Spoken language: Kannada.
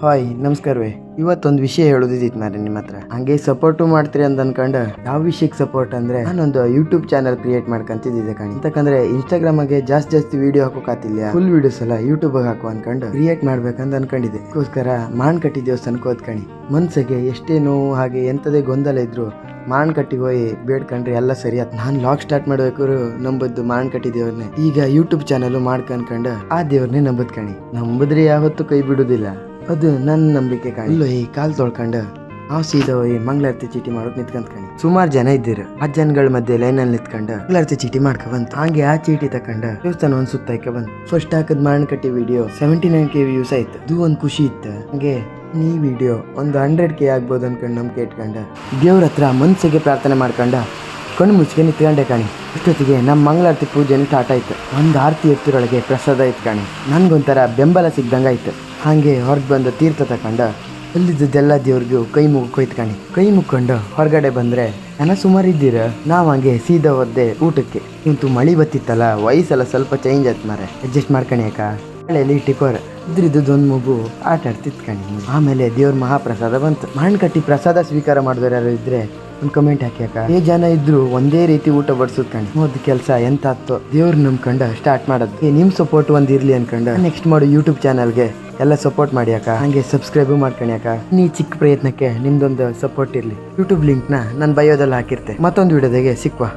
ಹಾಯ್ ನಮಸ್ಕಾರವೇ. ಇವತ್ತೊಂದು ವಿಷಯ ಹೇಳೋದಿತ್ತು ಮಾರೆ ನಿಮ್ಮ ಹತ್ರ. ಹಂಗೆ ಸಪೋರ್ಟು ಮಾಡ್ತೀರಿ ಅಂತ ಅನ್ಕೊಂಡು ಯಾವ ವಿಷಯಕ್ಕೆ ಸಪೋರ್ಟ್ ಅಂದ್ರೆ, ನಾನೊಂದು ಯೂಟ್ಯೂಬ್ ಚಾನಲ್ ಕ್ರಿಯೇಟ್ ಮಾಡ್ಕೊಂತಿದ್ದೆ ಕಣಿ. ಯಾಕಂದ್ರೆ ಇನ್ಸ್ಟಾಗ್ರಾಮ್ಗೆ ಜಾಸ್ತಿ ವಿಡಿಯೋ ಹಾಕೋಕಾತಿಲ್ಲ, ಫುಲ್ ವಿಡಿಯೋಸ್ ಎಲ್ಲ ಯೂಟ್ಯೂಬ್ ಹಾಕೋ ಅನ್ಕೊಂಡು ಕ್ರಿಯೇಟ್ ಮಾಡ್ಬೇಕಂತ ಅನ್ಕೊಂಡಿದ್ದೆ. ಅದಕ್ಕೋಸ್ಕರ ಮಾನ್ಕಟ್ಟಿ ದೇವಸ್ಥಾನಕ್ಕೆ ಹೋದ್ಕಣಿ. ಮನ್ಸಿಗೆ ಎಷ್ಟೇ ನೋವು ಹಾಗೆ ಎಂತದೇ ಗೊಂದಲ ಇದ್ರು ಮಾನ್ಕಟ್ಟಿಗೆ ಹೋಗಿ ಬೇಡ್ಕೊಂಡ್ರೆ ಎಲ್ಲ ಸರಿ ಆಯ್ತು. ನಾನು ಲಾಗ್ ಸ್ಟಾರ್ಟ್ ಮಾಡ್ಬೇಕಾದ್ರು ನಂಬದ್ದು ಮಾನ್ಕಟ್ಟಿ ದೇವ್ರನ್ನೇ. ಈಗ ಯೂಟ್ಯೂಬ್ ಚಾನಲ್ ಮಾಡ್ಕೊಂಡ್ಕೊಂಡು ಆ ದೇವ್ರನ್ನೇ ನಂಬದ್ ಕಣಿ. ನಂಬುದ್ರೆ ಯಾವತ್ತೂ ಕೈ ಬಿಡುದಿಲ್ಲ, ಅದು ನನ್ನ ನಂಬಿಕೆ ಕಣಿ. ಇಲ್ಲೋ ಈ ಕಾಲ್ ತೊಳ್ಕೊಂಡು ನಾವು ಸೀದಾ ಹೋಗಿ ಮಂಗಳಾರತಿ ಚೀಟಿ ಮಾಡೋಕ್ ನಿಂತ್ಕೊಂಡ್ ಕಣಿ. ಸುಮಾರು ಜನ ಇದ್ದೀರ. ಆ ಜನಗಳ ಮಧ್ಯೆ ಲೈನಲ್ಲಿ ನಿಂತ್ಕೊಂಡು ಮಂಗಳಾರತಿ ಚೀಟಿ ಮಾಡ್ಕೊ ಬಂತು. ಹಾಗೆ ಆ ಚೀಟಿ ತಕೊಂಡು ದೇವಸ್ಥಾನ ಒಂದ್ ಸುತ್ತಾಯ್ಕ ಬಂತು. ಫಸ್ಟ್ ಹಾಕದ್ ಮಾನ್ಕಟ್ಟಿ ವಿಡಿಯೋ 79K ವ್ಯೂಸ್ ಆಯ್ತು. ಅದು ಒಂದ್ ಖುಷಿ ಇತ್ತು. ಹಂಗೆ ಈ ವಿಡಿಯೋ ಒಂದು 100K ಆಗ್ಬೋದು ಅನ್ಕೊಂಡು ನಂಬಿಕೆ ಇಟ್ಕೊಂಡ ದೇವ್ರ ಹತ್ರ ಮನ್ಸಿಗೆ ಪ್ರಾರ್ಥನೆ ಮಾಡ್ಕೊಂಡ ಕಣ್ಣು ಮುಚ್ಚಿಗೆ ನಿಂತ್ಕೊಂಡೆ ಕಾಣಿ. ಇಷ್ಟೊತ್ತಿಗೆ ನಮ್ಮ ಮಂಗಳಾರತಿ ಪೂಜೆನೂ ಸ್ಟಾರ್ಟ್ ಆಯ್ತು. ಒಂದು ಆರತಿ ಎತ್ತರೊಳಗೆ ಪ್ರಸಾದ ಇತ್ತು ಕಾಣಿ. ನನ್ಗೊಂಥರ ಬೆಂಬಲ ಸಿಗ್ದಂಗಾಯ್ತು. ಹಾಗೆ ಹೊರಗೆ ಬಂದು ತೀರ್ಥ ತಕೊಂಡ ಅಲ್ಲಿದ್ದೆಲ್ಲ ದೇವ್ರಿಗೂ ಕೈ ಮುಗ್ಕೊಯ್ತು ಕಾಣಿ. ಕೈ ಮುಕ್ಕೊಂಡು ಹೊರಗಡೆ ಬಂದ್ರೆ ಜನ ಸುಮಾರು ಇದ್ದೀರ. ನಾವು ಹಂಗೆ ಸೀದಾ ಹೋದೆ ಊಟಕ್ಕೆ. ಇಂತು ಮಳಿ ಬತ್ತಿತ್ತಲ್ಲ, ವಯಸ್ಸೆಲ್ಲ ಸ್ವಲ್ಪ ಚೇಂಜ್ ಆಯ್ತು ಮಾರೆ. ಅಡ್ಜಸ್ಟ್ ಮಾಡ್ಕಣಿ ಅಕ್ಕ. ಹಳೆಯಲ್ಲಿ ಟಿಕೋರ್ ಇದ್ರಿದ್ದು ಒಂದು ಮಗು ಆಟ ಆಡ್ತಿತ್ತು ಕಣಿ. ಆಮೇಲೆ ದೇವ್ರ ಮಹಾಪ್ರಸಾದ ಬಂತು. ಮಾನ್ಕಟ್ಟಿ ಪ್ರಸಾದ ಸ್ವೀಕಾರ ಮಾಡಿದವ್ರು ಯಾರು ಇದ್ರೆ ಒಂದು ಕಮೆಂಟ್ ಹಾಕಿ ಅಕ್ಕ. ಏ ಜನ ಇದ್ರು ಒಂದೇ ರೀತಿ ಊಟ ಬಡಿಸೋದ್ ಕಣಿ. ಮೊದ್ ಕೆಲಸ ಎಂತ ಆತ್ತೋ ದೇವ್ರ ನಂಬ್ಕೊಂಡ ಸ್ಟಾರ್ಟ್ ಮಾಡೋದು. ನಿಮ್ ಸಪೋರ್ಟ್ ಒಂದ್ ಇರ್ಲಿ ಅನ್ಕೊಂಡ ನೆಕ್ಸ್ಟ್ ಮಾಡೋ ಯೂಟ್ಯೂಬ್ ಚಾನಲ್ಗೆ ಎಲ್ಲ ಸಪೋರ್ಟ್ ಮಾಡಿ ಅಕ್ಕ. ಹಂಗೆ ಸಬ್ಸ್ಕ್ರೈಬ್ ಮಾಡ್ಕಣಿ ಅಕ್ಕ. ನೀ ಚಿಕ್ಕ ಪ್ರಯತ್ನಕ್ಕೆ ನಿಮ್ದೊಂದು ಸಪೋರ್ಟ್ ಇರ್ಲಿ. ಯೂಟ್ಯೂಬ್ ಲಿಂಕ್ನ ನಾನು ಬಯೋದಲ್ಲಿ ಹಾಕಿರ್ತೆ. ಮತ್ತೊಂದು ವಿಡಿಯೋದಾಗೆ ಸಿಕ್ವಾ.